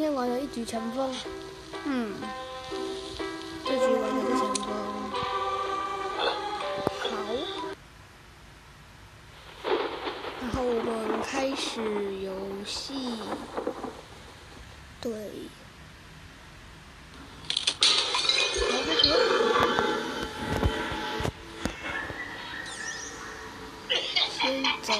天玩了一局前锋，这局玩的是前锋。好，然后我们开始游戏。对，好，开始了。先走。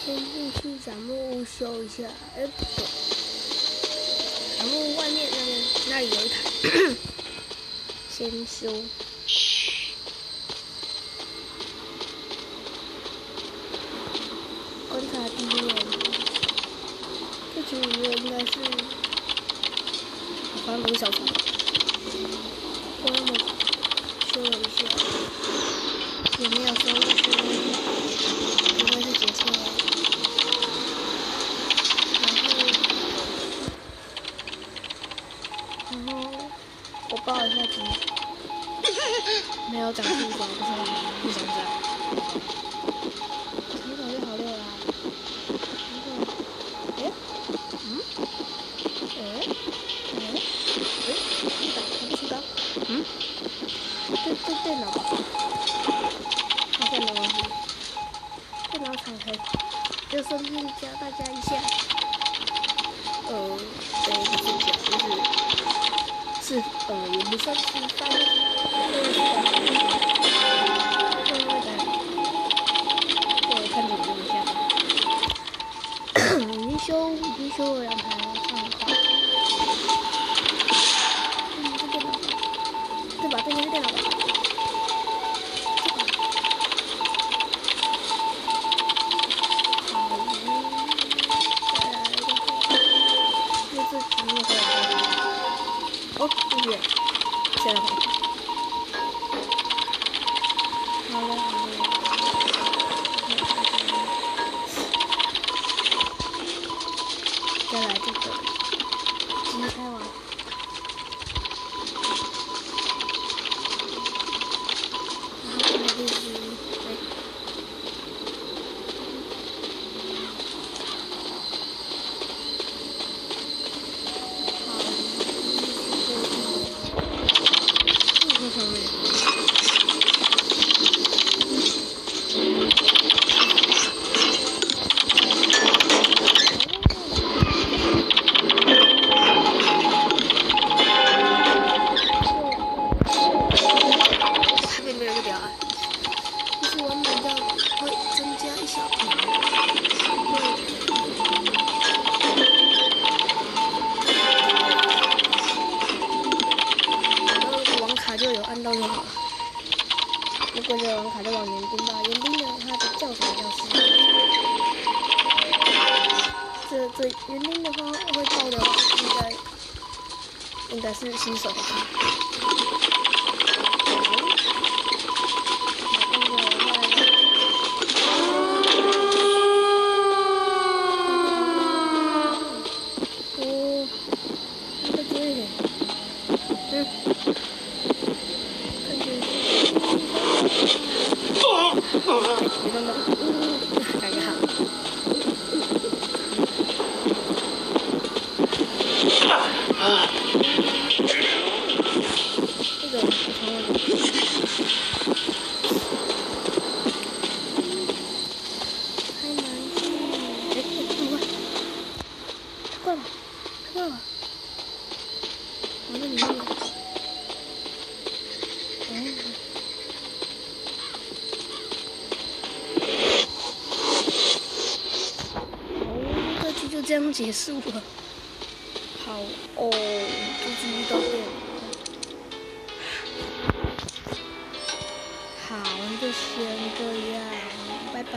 先进去展幕修一下，哎，不对，展幕外面那里有一台，先修。观察敌人，这局里面应该是，反正不是小丑，我那么修了一下，也没有修一修，不会是解错了。然后我报一下题，没有长屁股，不想长。挺早就好溜啦。出刀，这电脑吧，好像没问题。电脑敞开，就顺便教大家一下。对，不是讲，就是也不算是翻译，我看着用一下。已经修了2台了，这电脑吧，对吧？这应该是电脑吧？哦，不远，下来。好了，再来这个鸡开完，然后这个就是按到就好了。如果这个网卡就往园丁吧，园丁呢，它的叫什么叫新手？这园丁的话会爆的，应该是新手吧。就这样结束了。好哦，这局遇到电了。好，就先这样，拜拜。